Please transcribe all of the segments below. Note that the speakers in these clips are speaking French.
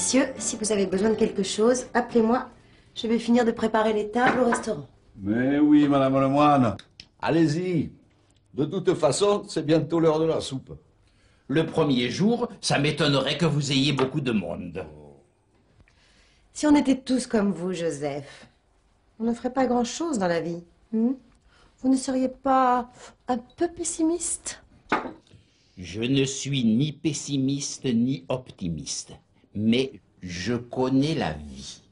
Messieurs, si vous avez besoin de quelque chose, appelez-moi. Je vais finir de préparer les tables au restaurant. Mais oui, Madame Lemoine. Allez-y. De toute façon, c'est bientôt l'heure de la soupe. Le premier jour, ça m'étonnerait que vous ayez beaucoup de monde. Si on était tous comme vous, Joseph, on ne ferait pas grand-chose dans la vie. Vous ne seriez pas un peu pessimiste? Je ne suis ni pessimiste ni optimiste, mais je connais la vie.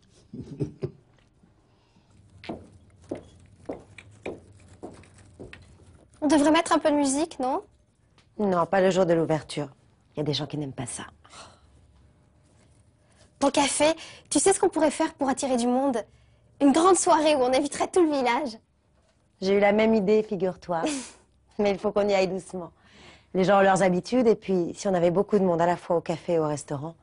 On devrait mettre un peu de musique, non? Non, pas le jour de l'ouverture. Il y a des gens qui n'aiment pas ça. Au café, tu sais ce qu'on pourrait faire pour attirer du monde? Une grande soirée où on inviterait tout le village. J'ai eu la même idée, figure-toi. Mais il faut qu'on y aille doucement. Les gens ont leurs habitudes, et puis si on avait beaucoup de monde à la fois au café et au restaurant,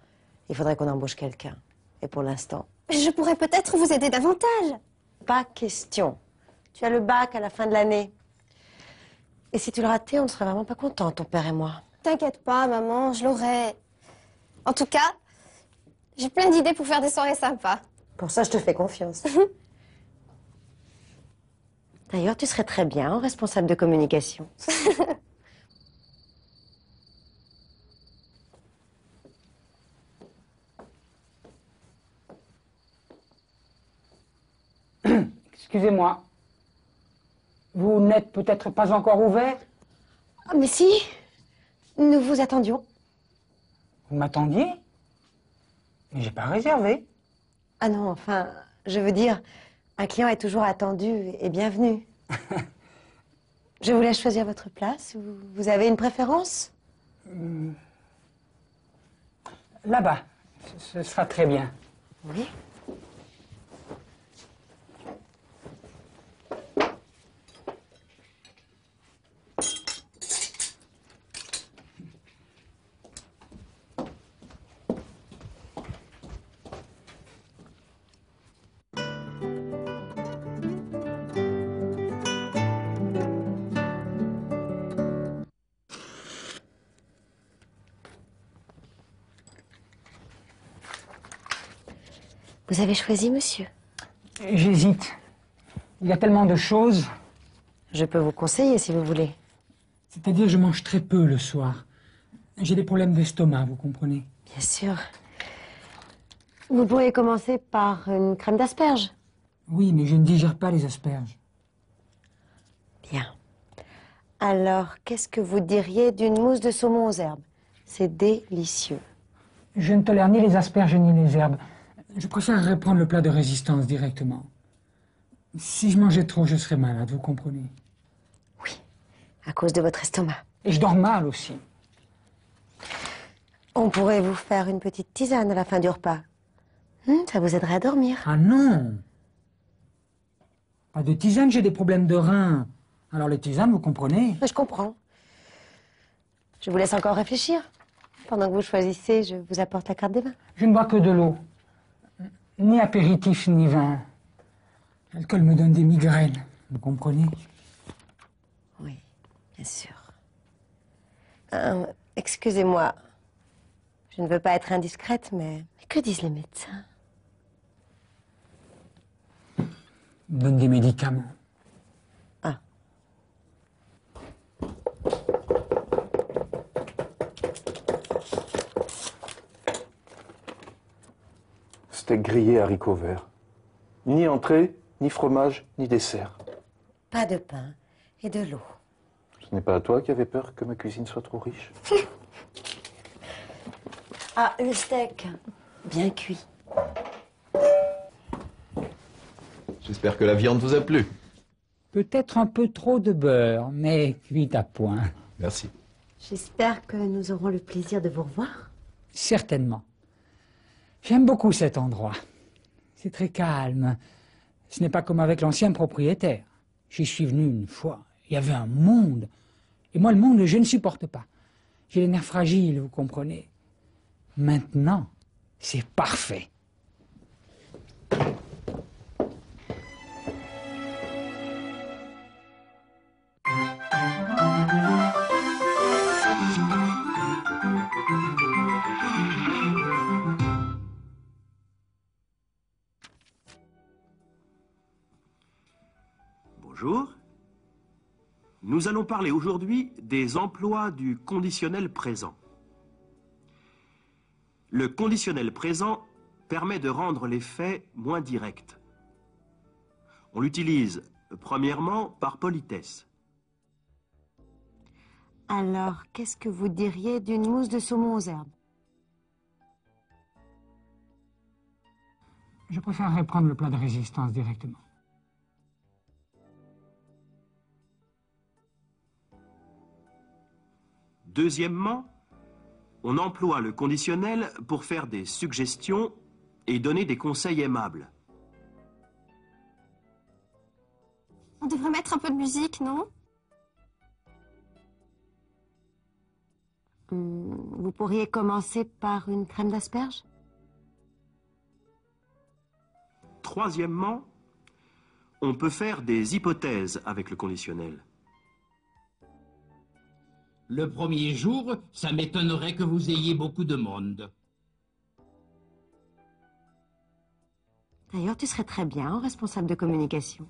il faudrait qu'on embauche quelqu'un. Et pour l'instant... Je pourrais peut-être vous aider davantage. Pas question. Tu as le bac à la fin de l'année. Et si tu le ratais, on ne serait vraiment pas contents, ton père et moi. T'inquiète pas, maman, je l'aurai. En tout cas, j'ai plein d'idées pour faire des soirées sympas. Pour ça, je te fais confiance. D'ailleurs, tu serais très bien en responsable de communication. Excusez-moi. Vous n'êtes peut-être pas encore ouvert? Ah, mais si, nous vous attendions. Vous m'attendiez? Mais j'ai pas réservé. Ah non, enfin, je veux dire, un client est toujours attendu et bienvenu. Je vous laisse choisir votre place. Vous avez une préférence? Là-bas, ce sera très bien. Oui. Vous avez choisi, monsieur? J'hésite. Il y a tellement de choses. Je peux vous conseiller, si vous voulez. C'est-à-dire, je mange très peu le soir. J'ai des problèmes d'estomac, vous comprenez? Bien sûr. Vous pourriez commencer par une crème d'asperges. Oui, mais je ne digère pas les asperges. Bien. Alors, qu'est-ce que vous diriez d'une mousse de saumon aux herbes? C'est délicieux. Je ne tolère ni les asperges ni les herbes. Je préférerais prendre le plat de résistance directement. Si je mangeais trop, je serais malade, vous comprenez? Oui, à cause de votre estomac. Et je dors mal aussi. On pourrait vous faire une petite tisane à la fin du repas. Ça vous aiderait à dormir. Ah non! Pas de tisane, j'ai des problèmes de reins. Alors les tisanes, vous comprenez? Je comprends. Je vous laisse encore réfléchir. Pendant que vous choisissez, je vous apporte la carte des vins. Je ne bois que de l'eau. Ni apéritif, ni vin. L'alcool me donne des migraines, vous comprenez? Oui, bien sûr. Excusez-moi. Je ne veux pas être indiscrète, mais que disent les médecins? Ils me donnent des médicaments. Ah. Steak grillé haricots verts. Ni entrée, ni fromage, ni dessert. Pas de pain et de l'eau. Ce n'est pas à toi qui avais peur que ma cuisine soit trop riche? Ah, le steak. Bien cuit. J'espère que la viande vous a plu. Peut-être un peu trop de beurre, mais cuit à point. Merci. J'espère que nous aurons le plaisir de vous revoir. Certainement. J'aime beaucoup cet endroit. C'est très calme. Ce n'est pas comme avec l'ancien propriétaire. J'y suis venu une fois. Il y avait un monde. Et moi, le monde, je ne supporte pas. J'ai les nerfs fragiles, vous comprenez. Maintenant, c'est parfait. Bonjour. Nous allons parler aujourd'hui des emplois du conditionnel présent. Le conditionnel présent permet de rendre les faits moins directs. On l'utilise premièrement par politesse. Alors, qu'est-ce que vous diriez d'une mousse de saumon aux herbes? Je préférerais prendre le plat de résistance directement. Deuxièmement, on emploie le conditionnel pour faire des suggestions et donner des conseils aimables. On devrait mettre un peu de musique, non? Vous pourriez commencer par une crème d'asperges? Troisièmement, on peut faire des hypothèses avec le conditionnel. Le premier jour, ça m'étonnerait que vous ayez beaucoup de monde. D'ailleurs, tu serais très bien en responsable de communication.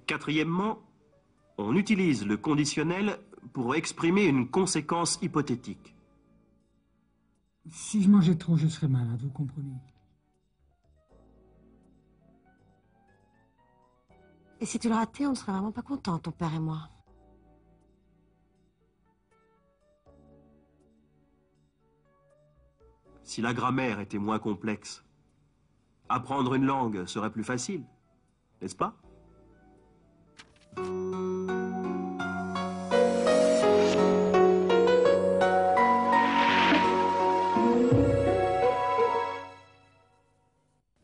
Quatrièmement, on utilise le conditionnel pour exprimer une conséquence hypothétique. Si je mangeais trop, je serais malade, vous comprenez? Et si tu le ratais, on ne serait vraiment pas contents, ton père et moi. Si la grammaire était moins complexe, apprendre une langue serait plus facile, n'est-ce pas?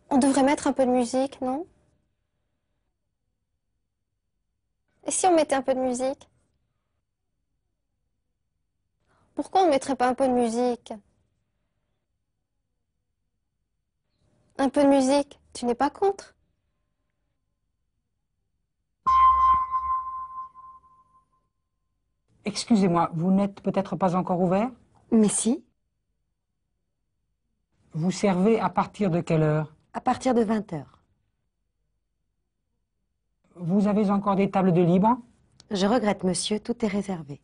On devrait mettre un peu de musique, non? Et si on mettait un peu de musique? Pourquoi on ne mettrait pas un peu de musique? Un peu de musique, tu n'es pas contre? Excusez-moi, vous n'êtes peut-être pas encore ouvert? Mais si, Vous servez à partir de quelle heure? à partir de 20h. Vous avez encore des tables de libre? Je regrette, monsieur, tout est réservé.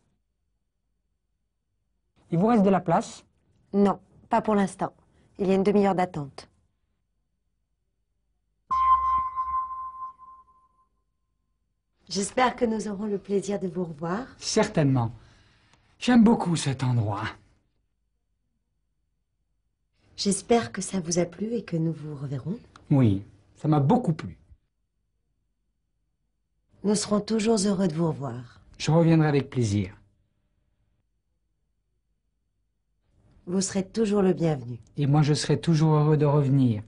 Il vous reste de la place? Non, pas pour l'instant. Il y a une demi-heure d'attente. J'espère que nous aurons le plaisir de vous revoir. Certainement. J'aime beaucoup cet endroit. J'espère que ça vous a plu et que nous vous reverrons. Oui, ça m'a beaucoup plu. Nous serons toujours heureux de vous revoir. Je reviendrai avec plaisir. Vous serez toujours le bienvenu. Et moi, je serai toujours heureux de revenir.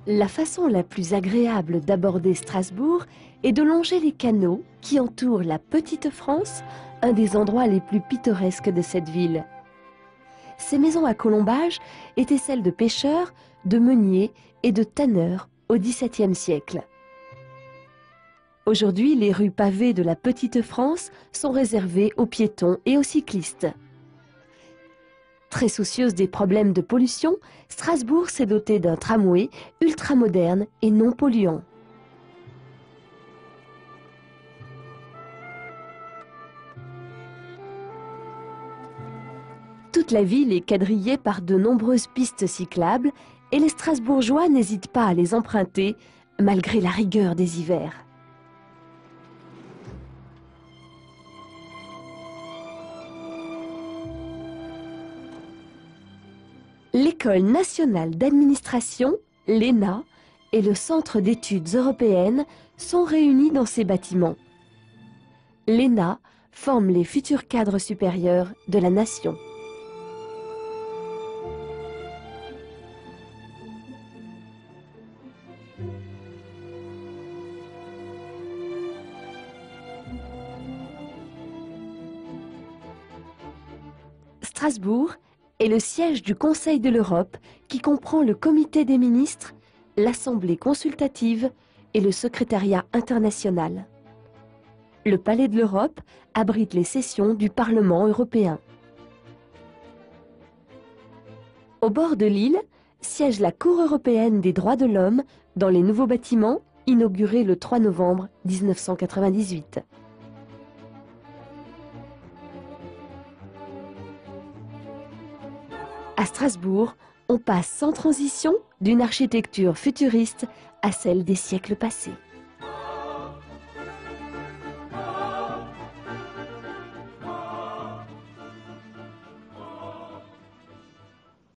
La façon la plus agréable d'aborder Strasbourg est de longer les canaux qui entourent la Petite France, un des endroits les plus pittoresques de cette ville. Ces maisons à colombages étaient celles de pêcheurs, de meuniers et de tanneurs au XVIIe siècle. Aujourd'hui, les rues pavées de la Petite France sont réservées aux piétons et aux cyclistes. Très soucieuse des problèmes de pollution, Strasbourg s'est dotée d'un tramway ultramoderne et non polluant. Toute la ville est quadrillée par de nombreuses pistes cyclables et les Strasbourgeois n'hésitent pas à les emprunter malgré la rigueur des hivers. L'École nationale d'administration, l'ENA, et le Centre d'études européennes sont réunis dans ces bâtiments. L'ENA forme les futurs cadres supérieurs de la nation. Strasbourg est le siège du Conseil de l'Europe qui comprend le Comité des ministres, l'Assemblée consultative et le secrétariat international. Le Palais de l'Europe abrite les sessions du Parlement européen. Au bord de l'île siège la Cour européenne des droits de l'homme dans les nouveaux bâtiments inaugurés le 3 novembre 1998. À Strasbourg, on passe sans transition d'une architecture futuriste à celle des siècles passés.